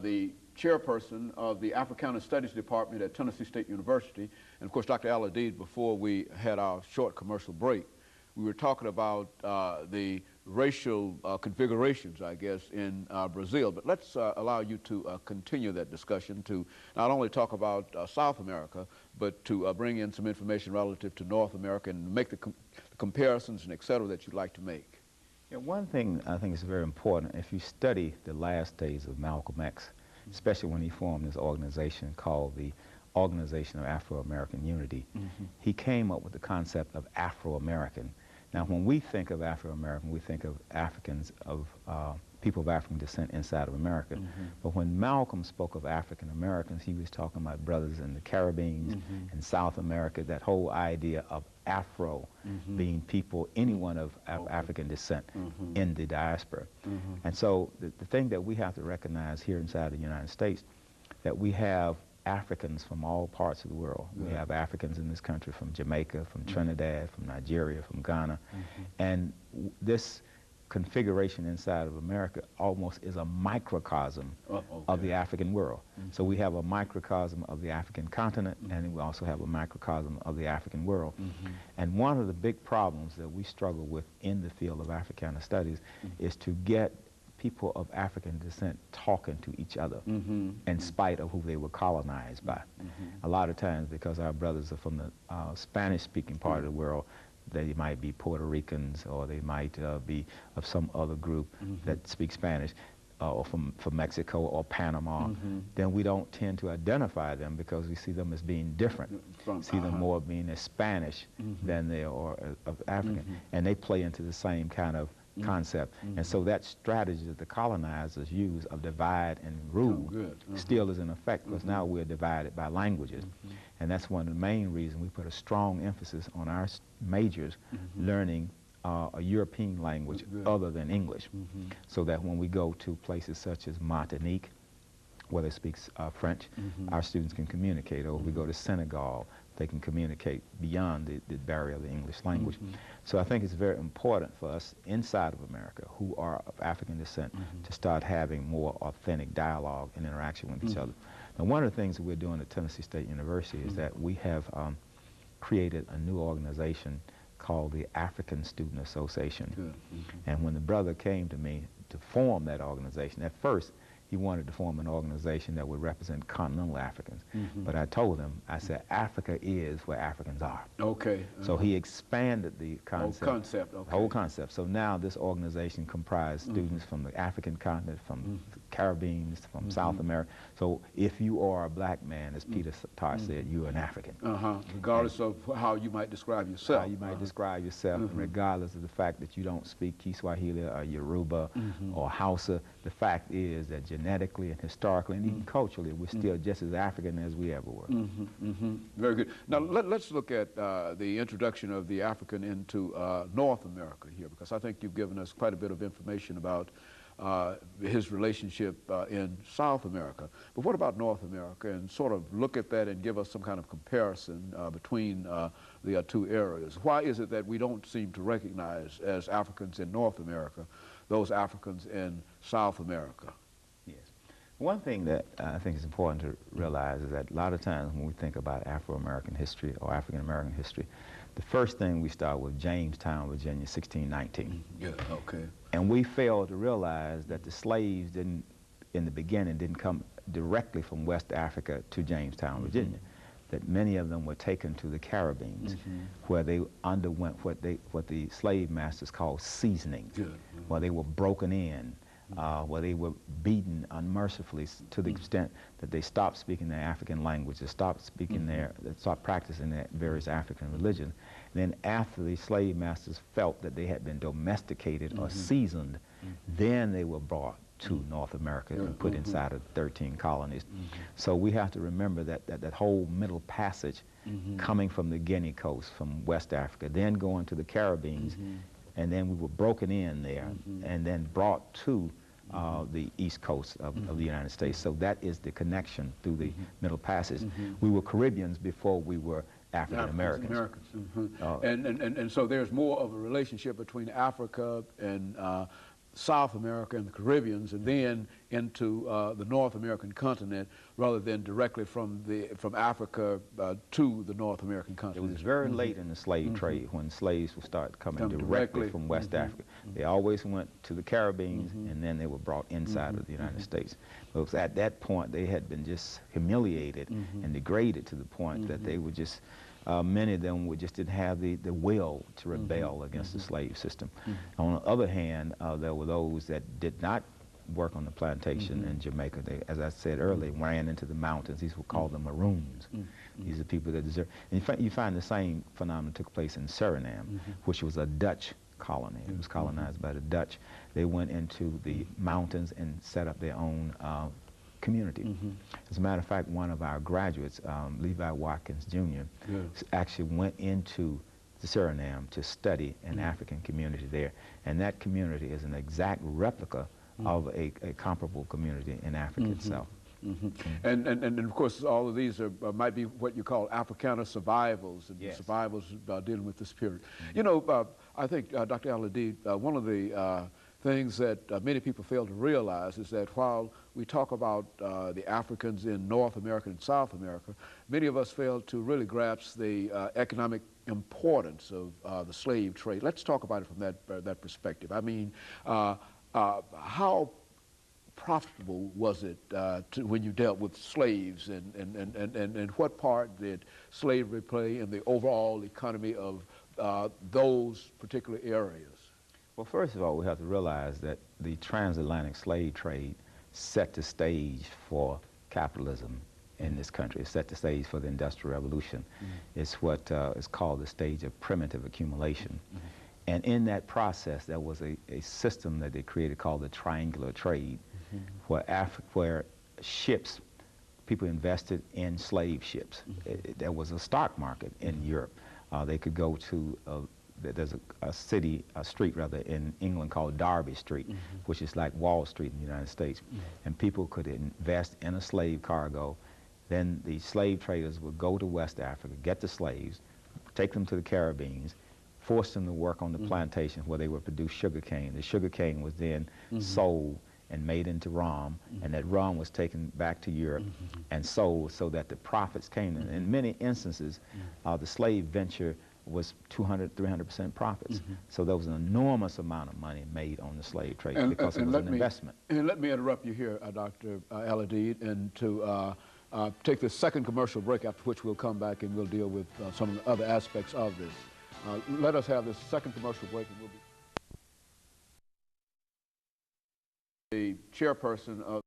The chairperson of the Africana Studies Department at Tennessee State University. And of course, Dr. AAl-Hadid, before we had our short commercial break, we were talking about the racial configurations, I guess, in Brazil. But let's allow you to continue that discussion to not only talk about South America, but to bring in some information relative to North America and make the comparisons and et cetera that you'd like to make. Yeah, one thing I think is very important, if you study the last days of Malcolm X, especially when he formed this organization called the Organization of Afro-American Unity, he came up with the concept of Afro-American. Now, when we think of Afro-American, we think of Africans, of people of African descent inside of America. But when Malcolm spoke of African Americans, he was talking about brothers in the Caribbean and South America, that whole idea of Afro being people, anyone of African descent in the diaspora. And so the thing that we have to recognize here inside the United States, that we have Africans from all parts of the world. We have Africans in this country from Jamaica, from Trinidad, from Nigeria, from Ghana. And this configuration inside of America almost is a microcosm of the African world. So we have a microcosm of the African continent, and we also have a microcosm of the African world. And one of the big problems that we struggle with in the field of Africana studies is to get people of African descent talking to each other in spite of who they were colonized by. A lot of times, because our brothers are from the Spanish-speaking part of the world, they might be Puerto Ricans, or they might be of some other group that speaks Spanish, or from Mexico or Panama, then we don't tend to identify them because we see them as being different. See them more being as Spanish than they are of African. And they play into the same kind of concept. And so that strategy that the colonizers use of divide and rule still is in effect, because now we're divided by languages. And that's one of the main reasons we put a strong emphasis on our majors learning a European language other than English, so that when we go to places such as Martinique, where they speak French, our students can communicate. Or if we go to Senegal, they can communicate beyond the barrier of the English language. So I think it's very important for us inside of America who are of African descent to start having more authentic dialogue and interaction with each other. Now, one of the things that we're doing at Tennessee State University is that we have created a new organization called the African Student Association. And when the brother came to me to form that organization, at first he wanted to form an organization that would represent continental Africans. But I told him, I said, Africa is where Africans are. So he expanded the concept. Whole concept. So now this organization comprises students from the African continent, from the Caribbean, from South America. So if you are a black man, as Peter Tarr said, you're an African. Regardless of how you might describe yourself. How you might describe yourself, regardless of the fact that you don't speak Kiswahili or Yoruba or Hausa. The fact is that genetically and historically and even culturally, we're still just as African as we ever were. Very good. Now let's look at the introduction of the African into North America here, because I think you've given us quite a bit of information about his relationship in South America. But what about North America? And sort of look at that and give us some kind of comparison between the two areas. Why is it that we don't seem to recognize as Africans in North America those Africans in South America? Yes. One thing that I think is important to realize is that a lot of times when we think about Afro-American history or African-American history, the first thing we start with Jamestown, Virginia, 1619. And we fail to realize that the slaves in the beginning didn't come directly from West Africa to Jamestown, Virginia. That many of them were taken to the Caribbean, where they underwent what the slave masters called seasoning, where they were broken in, where they were beaten unmercifully to the extent that they stopped speaking their African language, they stopped speaking they stopped practicing their various African religions. Then after the slave masters felt that they had been domesticated or seasoned, then they were brought to North America and put inside of 13 colonies. So we have to remember that whole middle passage coming from the Guinea coast, from West Africa, then going to the Caribbean, and then we were broken in there and then brought to the east coast of the United States. So that is the connection through the middle passage. We were Caribbeans before we were African Americans. And so there's more of a relationship between Africa and South America and the Caribbeans, and then into the North American continent, rather than directly from Africa to the North American continent. It was very late in the slave trade when slaves would start coming directly from West Africa. They always went to the Caribbean, and then they were brought inside of the United States. But it was at that point they had been just humiliated and degraded to the point that they were just many of them just didn't have the will to rebel against the slave system. On the other hand, there were those that did not work on the plantation in Jamaica. They, as I said earlier, ran into the mountains. These were called the Maroons. These are people that deserve. And you find the same phenomenon took place in Suriname, which was a Dutch colony. It was colonized by the Dutch. They went into the mountains and set up their own community. As a matter of fact, one of our graduates, Levi Watkins Jr., actually went into the Suriname to study an African community there. And that community is an exact replica of a comparable community in Africa itself. And of course, all of these are, might be what you call Africana survivals, and survivals dealing with this period. You know, I think, Dr. AAl-Hadid, one of the things that many people fail to realize is that while we talk about the Africans in North America and South America, many of us fail to really grasp the economic importance of the slave trade. Let's talk about it from that perspective. I mean, how profitable was it when you dealt with slaves, and what part did slavery play in the overall economy of those particular areas? Well, first of all, we have to realize that the transatlantic slave trade set the stage for capitalism in this country. It set the stage for the Industrial Revolution. It's what is called the stage of primitive accumulation. And in that process, there was a system that they created called the triangular trade, where ships, people invested in slave ships. There was a stock market in Europe. They could go to there's a street rather, in England called Derby Street, which is like Wall Street in the United States. And people could invest in a slave cargo. Then the slave traders would go to West Africa, get the slaves, take them to the Caribbean, force them to work on the plantation where they would produce sugar cane. The sugar cane was then sold and made into rum, and that rum was taken back to Europe and sold so that the profits came in. In many instances, the slave venture was 200, 300% profits. So there was an enormous amount of money made on the slave trade because it was an investment. And let me interrupt you here, Dr. AAl-Hadid, and to take the second commercial break, after which we'll come back and we'll deal with some of the other aspects of this. Let us have this second commercial break, and we'll be the chairperson of